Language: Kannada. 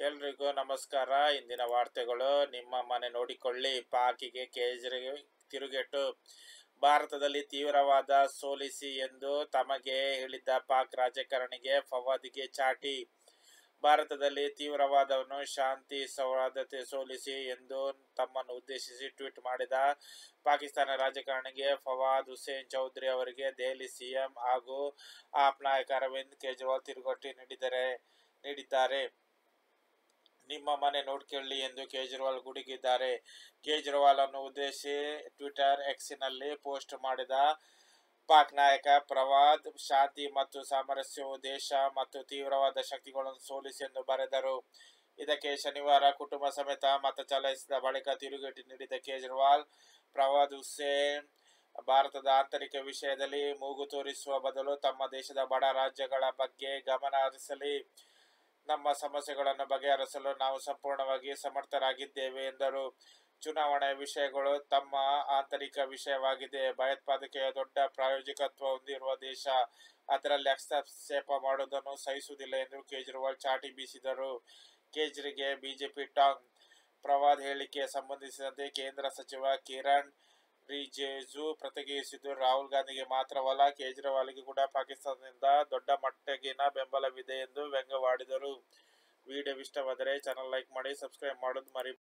ಎಲ್ರಿಗೂ ನಮಸ್ಕಾರ. ಇಂದಿನ ವಾರ್ತೆಗಳು. ನಿಮ್ಮ ಮನೆ ನೋಡಿಕೊಳ್ಳಿ, ಪಾಕಿಗೆ ಕೇಜ್ರಿಗೆ ತಿರುಗೇಟು. ಭಾರತದಲ್ಲಿ ತೀವ್ರವಾದ ಸೋಲಿಸಿ ಎಂದು ತಮಗೆ ಹೇಳಿದ್ದ ಪಾಕ್ ರಾಜಕಾರಣಿಗೆ ಫವಾದ್ಗೆ ಚಾಟಿ. ಭಾರತದಲ್ಲಿ ತೀವ್ರವಾದವನ್ನು ಶಾಂತಿ ಸೌಹಾರ್ದತೆ ಸೋಲಿಸಿ ಎಂದು ತಮ್ಮನ್ನು ಉದ್ದೇಶಿಸಿ ಟ್ವೀಟ್ ಮಾಡಿದ ಪಾಕಿಸ್ತಾನ ರಾಜಕಾರಣಿಗೆ ಫವಾದ್ ಹುಸೇನ್ ಚೌಧರಿ ಅವರಿಗೆ ದೆಹಲಿ ಸಿಎಂ ಹಾಗೂ ಆಪ್ ನಾಯಕ ಅರವಿಂದ್ ಕೇಜ್ರಿವಾಲ್ ತಿರುಗೇಟು ನೀಡಿದ್ದಾರೆ. ನಿಮ್ಮ ಮನೆ ನೋಡ್ಕೊಳ್ಳಿ ಎಂದು ಕೇಜ್ರಿವಾಲ್ ಗುಡುಗಿದ್ದಾರೆ. ಕೇಜ್ರಿವಾಲ್ ಅನ್ನು ಉದ್ದೇಶಿಸಿ ಟ್ವಿಟರ್ ಎಕ್ಸ್ನಲ್ಲಿ ಪೋಸ್ಟ್ ಮಾಡಿದ ಪಾಕ್ ನಾಯಕ ಫವಾದ್, ಶಾಂತಿ ಮತ್ತು ಸಾಮರಸ್ಯವು ದೇಶ ಮತ್ತು ತೀವ್ರವಾದ ಶಕ್ತಿಗಳನ್ನು ಸೋಲಿಸಿ ಎಂದು ಬರೆದರು. ಇದಕ್ಕೆ ಶನಿವಾರ ಕುಟುಂಬ ಸಮೇತ ಮತ ಚಲಾಯಿಸಿದ ಬಳಿಕ ತಿರುಗೇಟು ನೀಡಿದ ಕೇಜ್ರಿವಾಲ್, ಫವಾದ್ ಹುಸೇನ್ ಭಾರತದ ಆಂತರಿಕ ವಿಷಯದಲ್ಲಿ ಮೂಗು ತೂರಿಸುವ ಬದಲು ತಮ್ಮ ದೇಶದ ಬಡ ರಾಜ್ಯಗಳ ಬಗ್ಗೆ ಗಮನ ಹರಿಸಲಿ. ನಮ್ಮ ಸಮಸ್ಯೆಗಳನ್ನು ಬಗೆಹರಿಸಲು ನಾವು ಸಂಪೂರ್ಣವಾಗಿ ಸಮರ್ಥರಾಗಿದ್ದೇವೆ ಎಂದರು. ಚುನಾವಣೆಯ ವಿಷಯಗಳು ತಮ್ಮ ಆಂತರಿಕ ವಿಷಯವಾಗಿದೆ. ಭಯೋತ್ಪಾದನೆಯ ದೊಡ್ಡ ಪ್ರಾಯೋಜಕತ್ವ ಹೊಂದಿರುವ ದೇಶ, ಅದರಲ್ಲಿ ಹಸ್ತಕ್ಷೇಪ ಮಾಡುವುದನ್ನು ಸಹಿಸುವುದಿಲ್ಲ ಎಂದು ಕೇಜ್ರಿವಾಲ್ ಚಾಟಿ ಬೀಸಿದರು. ಕೇಜ್ರಿಗೆ ಬಿಜೆಪಿ ಟಾಂಗ್. ಫವಾದ್ ಹೇಳಿಕೆಗೆ ಸಂಬಂಧಿಸಿದಂತೆ ಕೇಂದ್ರ ಸಚಿವ ಕಿರಣ್ ರಿಜಿಜು ಪ್ರತಿಕ್ರಿಯಿಸಿದ್ದು, ರಾಹುಲ್ ಗಾಂಧಿಗೆ ಮಾತ್ರವಲ್ಲ, ಕೇಜ್ರಿವಾಲ್ಗೆ ಕೂಡ ಪಾಕಿಸ್ತಾನದಿಂದ ದೊಡ್ಡ ಮಟ್ಟಿಗಿನ ಬೆಂಬಲವಿದೆ ಎಂದು ವ್ಯಂಗ್ಯವಾಡಿದರು. ವಿಡಿಯೋ ಇಷ್ಟವಾದರೆ ಚಾನಲ್ ಲೈಕ್ ಮಾಡಿ, ಸಬ್ಸ್ಕ್ರೈಬ್ ಮಾಡೋದು ಮರಿಬೇಡಿ.